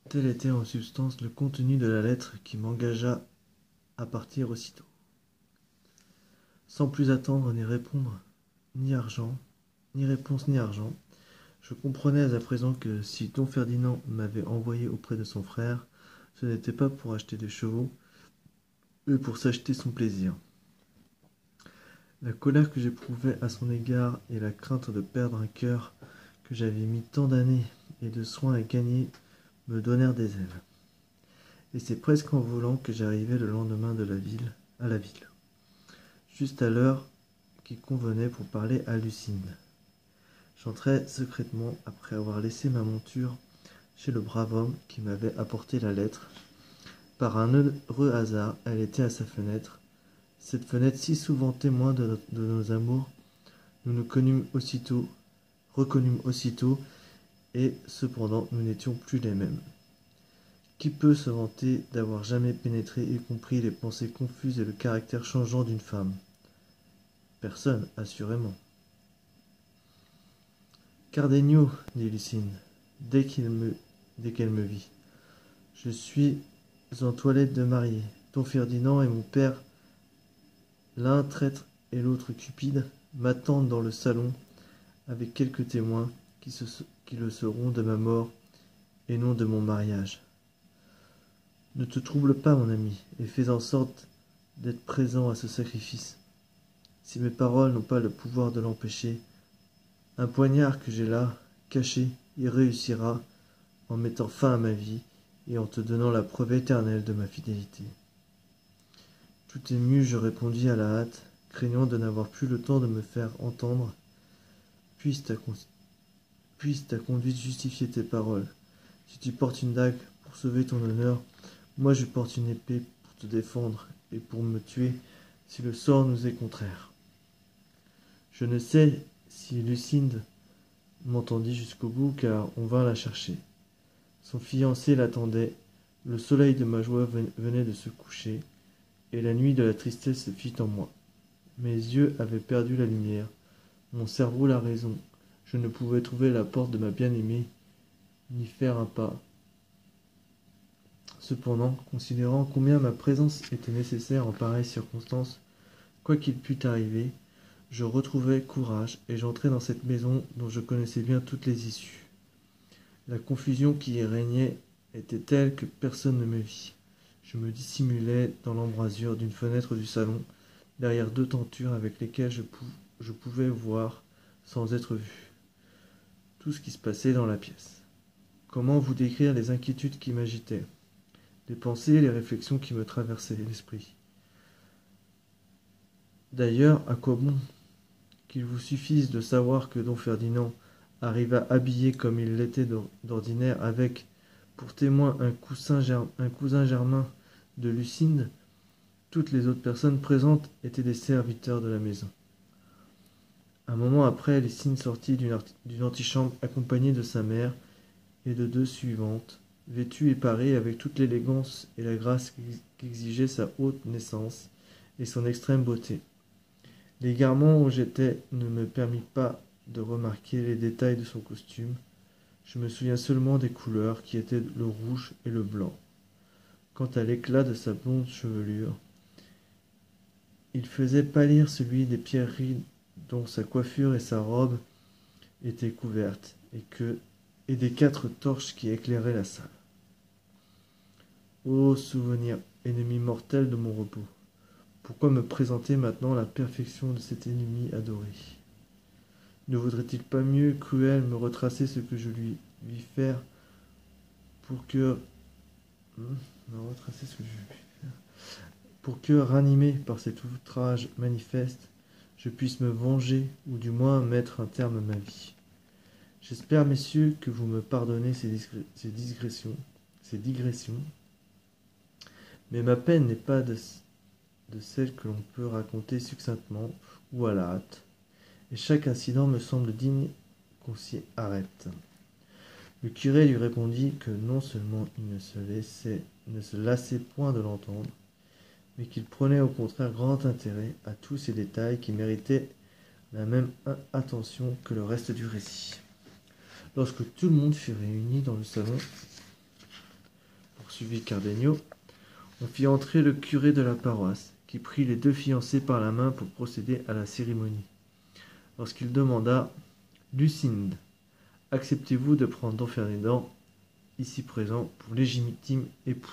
Tel était en substance le contenu de la lettre qui m'engagea à partir aussitôt. Sans plus attendre ni répondre, ni argent, ni réponse ni argent, je comprenais à présent que si don Ferdinand m'avait envoyé auprès de son frère, ce n'était pas pour acheter des chevaux, mais pour s'acheter son plaisir. La colère que j'éprouvais à son égard et la crainte de perdre un cœur que j'avais mis tant d'années et de soins à gagner me donnèrent des ailes. Et c'est presque en volant que j'arrivai le lendemain à la ville, juste à l'heure qui convenait pour parler à Lucinde. J'entrai secrètement après avoir laissé ma monture chez le brave homme qui m'avait apporté la lettre. Par un heureux hasard, elle était à sa fenêtre. Cette fenêtre si souvent témoin de nos amours, nous nous reconnûmes aussitôt, et cependant nous n'étions plus les mêmes. Qui peut se vanter d'avoir jamais pénétré et compris les pensées confuses et le caractère changeant d'une femme? Personne, assurément. Cardenio, dit Lucine, dès qu'elle me vit. Je suis en toilette de mariée. Don Ferdinand et mon père, l'un traître et l'autre cupide, m'attendent dans le salon avec quelques témoins qui le seront de ma mort et non de mon mariage. Ne te trouble pas, mon ami, et fais en sorte d'être présent à ce sacrifice. Si mes paroles n'ont pas le pouvoir de l'empêcher, un poignard que j'ai là, caché, y réussira en mettant fin à ma vie et en te donnant la preuve éternelle de ma fidélité. Tout ému, je répondis à la hâte, craignant de n'avoir plus le temps de me faire entendre. Puisse ta conduite justifier tes paroles. Si tu portes une dague pour sauver ton honneur, moi je porte une épée pour te défendre et pour me tuer si le sort nous est contraire. Je ne sais si Lucinde m'entendit jusqu'au bout, car on vint la chercher. Son fiancé l'attendait, le soleil de ma joie venait de se coucher, et la nuit de la tristesse se fit en moi. Mes yeux avaient perdu la lumière, mon cerveau la raison. Je ne pouvais trouver la porte de ma bien-aimée, ni faire un pas. Cependant, considérant combien ma présence était nécessaire en pareille circonstance, quoi qu'il pût arriver, je retrouvai courage et j'entrai dans cette maison dont je connaissais bien toutes les issues. La confusion qui y régnait était telle que personne ne me vit. Je me dissimulai dans l'embrasure d'une fenêtre du salon, derrière deux tentures avec lesquelles je pouvais voir, sans être vu, tout ce qui se passait dans la pièce. Comment vous décrire les inquiétudes qui m'agitaient, les pensées et les réflexions qui me traversaient l'esprit? D'ailleurs, à quoi bon qu'il vous suffise de savoir que don Ferdinand arriva habillé comme il l'était d'ordinaire, avec pour témoin un cousin germain de Lucinde. Toutes les autres personnes présentes étaient des serviteurs de la maison. Un moment après, Lucinde sortit d'une antichambre accompagnée de sa mère et de deux suivantes, vêtues et parées avec toute l'élégance et la grâce qu'exigeait sa haute naissance et son extrême beauté. L'égarement où j'étais ne me permit pas de remarquer les détails de son costume. Je me souviens seulement des couleurs qui étaient le rouge et le blanc. Quant à l'éclat de sa blonde chevelure, il faisait pâlir celui des pierreries dont sa coiffure et sa robe étaient couvertes, et des quatre torches qui éclairaient la salle. Ô souvenir, ennemi mortel de mon repos! Pourquoi me présenter maintenant la perfection de cet ennemi adoré? Ne vaudrait-il pas mieux, cruel, me retracer ce que je lui vis faire pour que... pour que, ranimé par cet outrage manifeste, je puisse me venger, ou du moins mettre un terme à ma vie. J'espère, messieurs, que vous me pardonnez ces digressions, mais ma peine n'est pas de celle que l'on peut raconter succinctement ou à la hâte, et chaque incident me semble digne qu'on s'y arrête. Le curé lui répondit que non seulement il ne se lassait point de l'entendre, mais qu'il prenait au contraire grand intérêt à tous ces détails qui méritaient la même attention que le reste du récit. Lorsque tout le monde fut réuni dans le salon, poursuivit Cardenio, on fit entrer le curé de la paroisse, qui prit les 2 fiancés par la main pour procéder à la cérémonie. Lorsqu'il demanda « Lucinde, acceptez-vous de prendre Don Ferdinand, ici présent, pour légitime époux,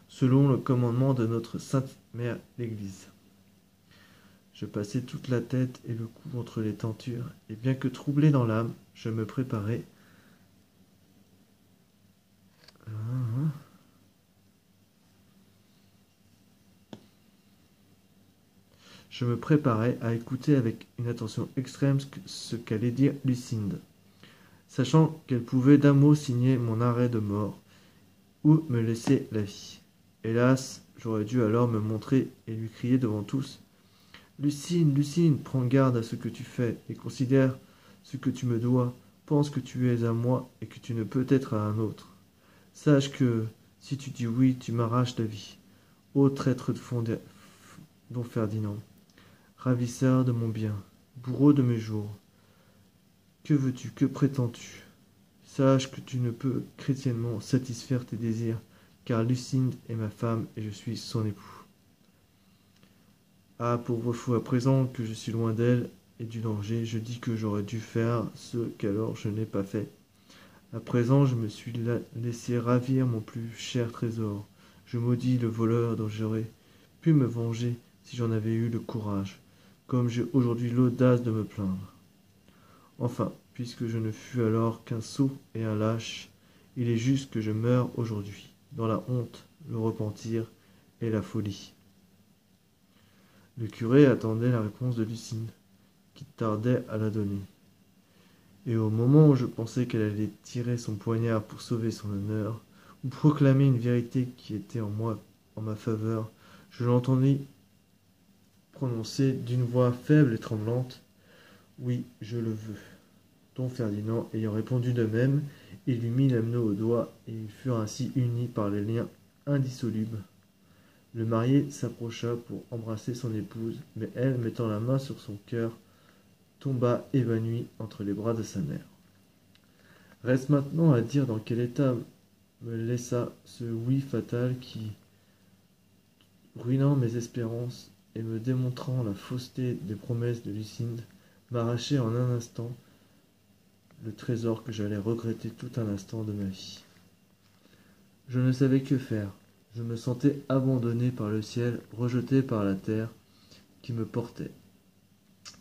selon le commandement de notre sainte mère l'Église ?» Je passai toute la tête et le cou entre les tentures, et bien que troublé dans l'âme, je me préparais à écouter avec une attention extrême ce qu'allait dire Lucinde, sachant qu'elle pouvait d'un mot signer mon arrêt de mort ou me laisser la vie. Hélas, j'aurais dû alors me montrer et lui crier devant tous « Lucinde, Lucinde, prends garde à ce que tu fais et considère ce que tu me dois. Pense que tu es à moi et que tu ne peux être à un autre. Sache que, si tu dis oui, tu m'arraches la vie. Ô traître de Don Ferdinand, ravisseur de mon bien, bourreau de mes jours. Que veux-tu, que prétends-tu? Sache que tu ne peux chrétiennement satisfaire tes désirs, car Lucinde est ma femme et je suis son époux. Ah, pauvre fou, à présent que je suis loin d'elle et du danger, je dis que j'aurais dû faire ce qu'alors je n'ai pas fait. À présent, je me suis laissé ravir mon plus cher trésor. Je maudis le voleur dont j'aurais pu me venger si j'en avais eu le courage, comme j'ai aujourd'hui l'audace de me plaindre. Enfin, puisque je ne fus alors qu'un sot et un lâche, il est juste que je meure aujourd'hui, dans la honte, le repentir et la folie. Le curé attendait la réponse de Lucinde, qui tardait à la donner. Et au moment où je pensais qu'elle allait tirer son poignard pour sauver son honneur, ou proclamer une vérité qui était en moi, en ma faveur, je l'entendis prononcer d'une voix faible et tremblante « Oui, je le veux. » Don Ferdinand ayant répondu de même, il lui mit l'anneau au doigt, et ils furent ainsi unis par les liens indissolubles. Le marié s'approcha pour embrasser son épouse, mais elle, mettant la main sur son cœur, tomba évanouie entre les bras de sa mère. Reste maintenant à dire dans quel état me laissa ce oui fatal qui, ruinant mes espérances et me démontrant la fausseté des promesses de Lucinde, m'arrachait en un instant le trésor que j'allais regretter tout un instant de ma vie. Je ne savais que faire. Je me sentais abandonné par le ciel, rejeté par la terre qui me portait,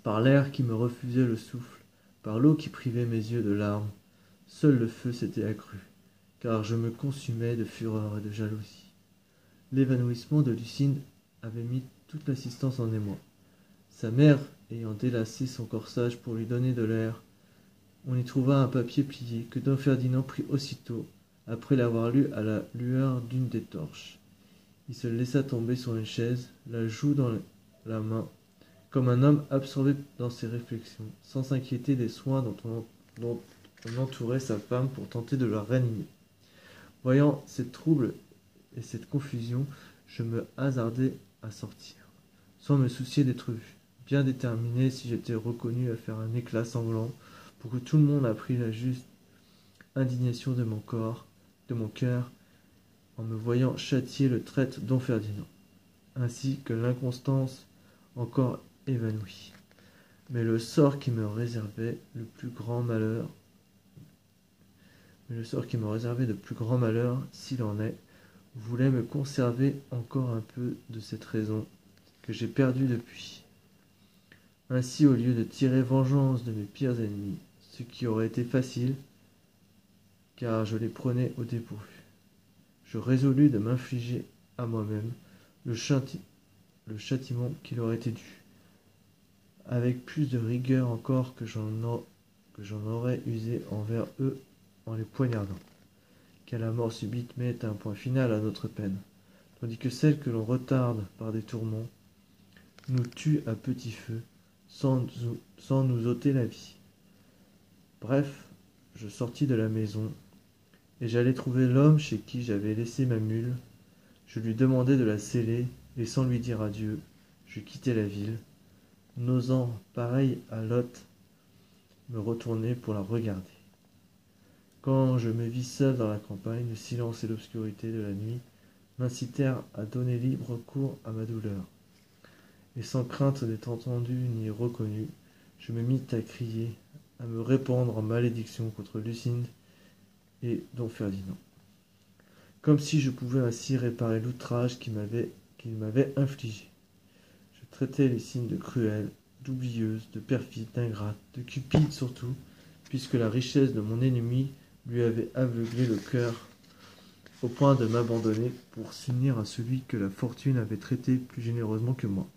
par l'air qui me refusait le souffle, par l'eau qui privait mes yeux de larmes. Seul le feu s'était accru, car je me consumais de fureur et de jalousie. L'évanouissement de Lucinde avait mis toute l'assistance en émoi. Sa mère ayant délacé son corsage pour lui donner de l'air, on y trouva un papier plié que Don Ferdinand prit aussitôt, après l'avoir lu à la lueur d'une des torches. Il se laissa tomber sur une chaise, la joue dans la main, comme un homme absorbé dans ses réflexions, sans s'inquiéter des soins dont on entourait sa femme pour tenter de la ranimer. Voyant ces troubles et cette confusion, je me hasardai à sortir, sans me soucier d'être vu, bien déterminé, si j'étais reconnu, à faire un éclat sanglant, pour que tout le monde apprît la juste indignation de mon corps, de mon cœur, en me voyant châtier le traître Don Ferdinand, ainsi que l'inconstance encore évanouie. Mais le sort qui me réservait de plus grands malheurs, s'il en est, voulait me conserver encore un peu de cette raison que j'ai perdue depuis. Ainsi, au lieu de tirer vengeance de mes pires ennemis, ce qui aurait été facile, car je les prenais au dépourvu, je résolus de m'infliger à moi-même le châtiment qui leur était dû, avec plus de rigueur encore que j'en aurais usé envers eux en les poignardant, car la mort subite met un point final à notre peine, tandis que celle que l'on retarde par des tourments nous tue à petit feu, sans nous ôter la vie. Bref, je sortis de la maison, et j'allai trouver l'homme chez qui j'avais laissé ma mule. Je lui demandai de la seller, et sans lui dire adieu, je quittai la ville, n'osant, pareil à Lot, me retourner pour la regarder. Quand je me vis seul dans la campagne, le silence et l'obscurité de la nuit m'incitèrent à donner libre cours à ma douleur. Et sans crainte d'être entendu ni reconnu, je me mis à crier, à me répandre en malédiction contre Lucinde et don Ferdinand, comme si je pouvais ainsi réparer l'outrage qu'il m'avait infligé. Je traitais Lucinde de cruelle, d'oublieuse, de perfide, d'ingrate, de cupide surtout, puisque la richesse de mon ennemi lui avait aveuglé le cœur au point de m'abandonner pour s'unir à celui que la fortune avait traité plus généreusement que moi.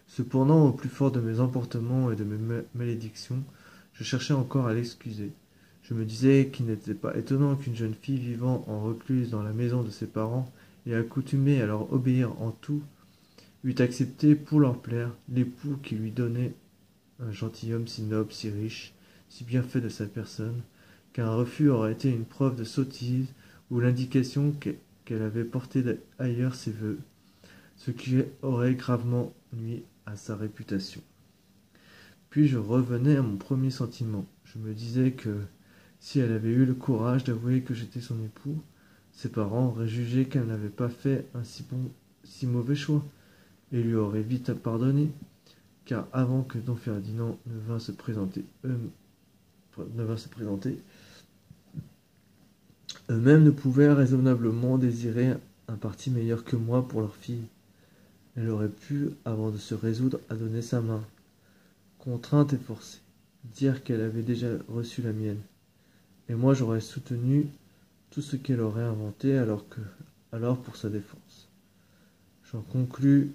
Cependant, au plus fort de mes emportements et de mes malédictions, je cherchais encore à l'excuser. Je me disais qu'il n'était pas étonnant qu'une jeune fille vivant en recluse dans la maison de ses parents et accoutumée à leur obéir en tout, eût accepté pour leur plaire l'époux qui lui donnait un gentilhomme si noble, si riche, si bien fait de sa personne, qu'un refus aurait été une preuve de sottise ou l'indication qu'elle avait porté ailleurs ses vœux, ce qui aurait gravement nui à sa réputation. Puis je revenais à mon premier sentiment. Je me disais que, si elle avait eu le courage d'avouer que j'étais son époux, ses parents auraient jugé qu'elle n'avait pas fait un si mauvais choix, et lui auraient vite pardonné, car avant que don Ferdinand ne vînt se présenter, eux-mêmes ne pouvaient raisonnablement désirer un parti meilleur que moi pour leur fille. Elle aurait pu, avant de se résoudre à donner sa main, contrainte et forcée, dire qu'elle avait déjà reçu la mienne, et moi j'aurais soutenu tout ce qu'elle aurait inventé alors pour sa défense. J'en conclus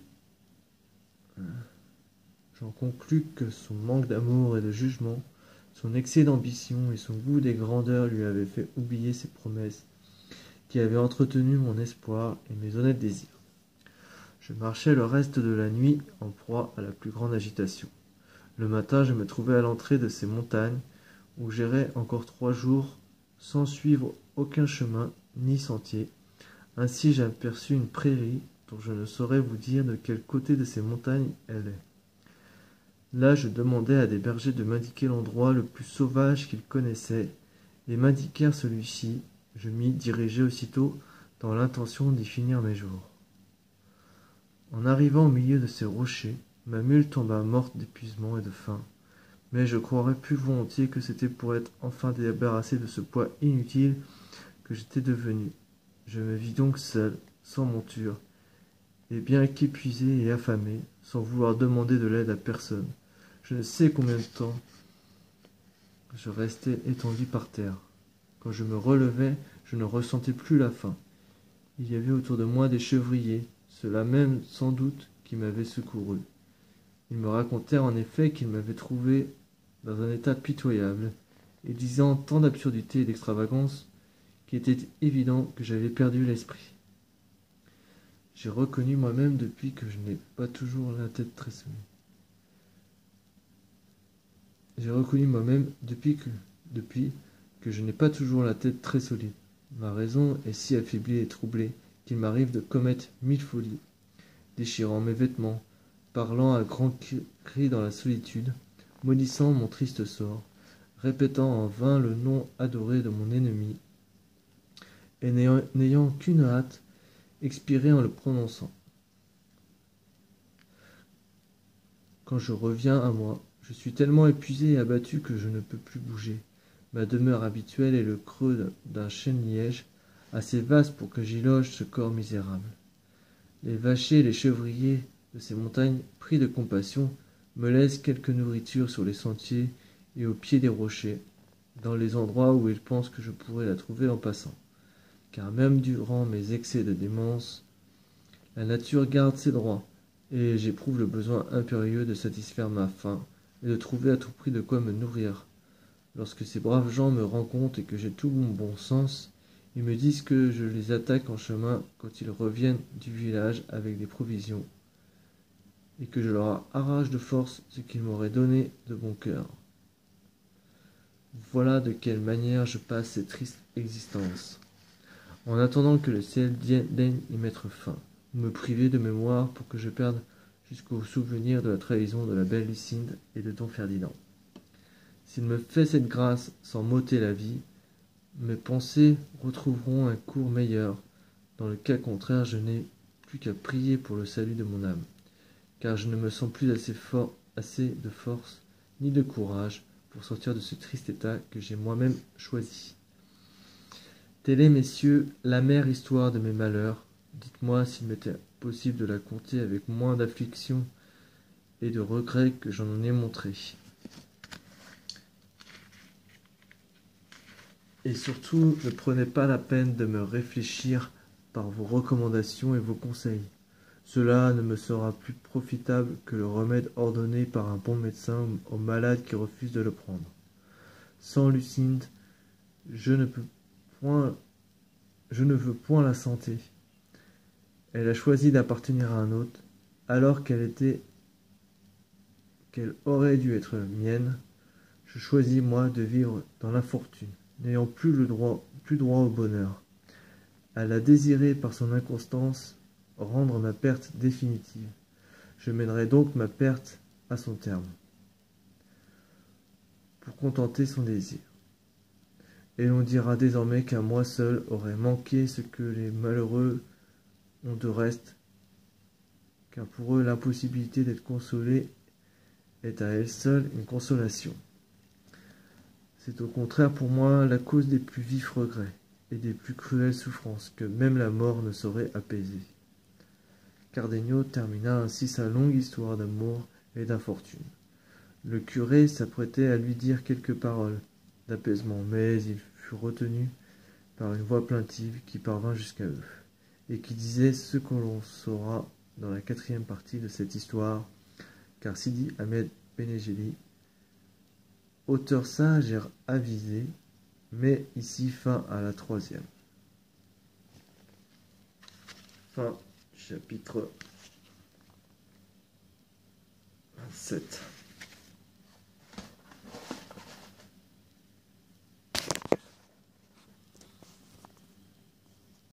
que son manque d'amour et de jugement, son excès d'ambition et son goût des grandeurs lui avaient fait oublier ses promesses, qui avaient entretenu mon espoir et mes honnêtes désirs. Je marchais le reste de la nuit en proie à la plus grande agitation. Le matin, je me trouvais à l'entrée de ces montagnes, où j'irais encore 3 jours, sans suivre aucun chemin ni sentier. Ainsi j'aperçus une prairie, dont je ne saurais vous dire de quel côté de ces montagnes elle est. Là, je demandai à des bergers de m'indiquer l'endroit le plus sauvage qu'ils connaissaient, et m'indiquèrent celui-ci. Je m'y dirigeai aussitôt, dans l'intention d'y finir mes jours. En arrivant au milieu de ces rochers, ma mule tomba morte d'épuisement et de faim, mais je croirais plus volontiers que c'était pour être enfin débarrassé de ce poids inutile que j'étais devenu. Je me vis donc seul, sans monture, et bien qu'épuisé et affamé, sans vouloir demander de l'aide à personne. Je ne sais combien de temps je restai étendu par terre. Quand je me relevai, je ne ressentais plus la faim. Il y avait autour de moi des chevriers, ceux-là même sans doute qui m'avaient secouru. Ils me racontèrent en effet qu'ils m'avaient trouvé dans un état pitoyable, et disant tant d'absurdités et d'extravagances qu'il était évident que j'avais perdu l'esprit. J'ai reconnu moi-même depuis que je n'ai pas toujours la tête très solide. Depuis que je n'ai pas toujours la tête très solide. Ma raison est si affaiblie et troublée qu'il m'arrive de commettre 1000 folies, déchirant mes vêtements, parlant à grands cris dans la solitude, maudissant mon triste sort, répétant en vain le nom adoré de mon ennemi, et n'ayant qu'une hâte, expirer en le prononçant. Quand je reviens à moi, je suis tellement épuisé et abattu que je ne peux plus bouger. Ma demeure habituelle est le creux d'un chêne-liège, assez vaste pour que j'y loge ce corps misérable. Les vachers et les chevriers de ces montagnes, pris de compassion, me laissent quelque nourriture sur les sentiers et au pied des rochers, dans les endroits où ils pensent que je pourrais la trouver en passant. Car même durant mes excès de démence, la nature garde ses droits, et j'éprouve le besoin impérieux de satisfaire ma faim et de trouver à tout prix de quoi me nourrir. Lorsque ces braves gens me rencontrent et que j'ai tout mon bon sens, ils me disent que je les attaque en chemin quand ils reviennent du village avec des provisions, et que je leur arrache de force ce qu'ils m'auraient donné de bon cœur. Voilà de quelle manière je passe cette triste existence, en attendant que le ciel daigne y mettre fin, ou me priver de mémoire pour que je perde jusqu'au souvenir de la trahison de la belle Lucinde et de don Ferdinand. S'il me fait cette grâce sans m'ôter la vie, mes pensées retrouveront un cours meilleur. Dans le cas contraire, je n'ai plus qu'à prier pour le salut de mon âme, car je ne me sens plus assez de force ni de courage pour sortir de ce triste état que j'ai moi-même choisi. Telle est, messieurs, l'amère histoire de mes malheurs. Dites-moi s'il m'était possible de la conter avec moins d'affliction et de regret que j'en ai montré. Et surtout, ne prenez pas la peine de me réfléchir par vos recommandations et vos conseils. Cela ne me sera plus profitable que le remède ordonné par un bon médecin aux malades qui refusent de le prendre. Sans Lucinde, je ne veux point la santé. Elle a choisi d'appartenir à un autre, alors qu'elle aurait dû être mienne. Je choisis, moi, de vivre dans l'infortune, n'ayant plus droit au bonheur. Elle a désiré, par son inconstance, rendre ma perte définitive. Je mènerai donc ma perte à son terme, pour contenter son désir. Et l'on dira désormais qu'à moi seul aurait manqué ce que les malheureux ont de reste, car pour eux l'impossibilité d'être consolés est à elle seule une consolation. C'est au contraire pour moi la cause des plus vifs regrets et des plus cruelles souffrances que même la mort ne saurait apaiser. Cardenio termina ainsi sa longue histoire d'amour et d'infortune. Le curé s'apprêtait à lui dire quelques paroles d'apaisement, mais il fut retenu par une voix plaintive qui parvint jusqu'à eux, et qui disait ce que l'on saura dans la 4e partie de cette histoire, car Sidi Ahmed Benengeli, auteur sage et avisé, met ici fin à la 3e. Fin chapitre 27.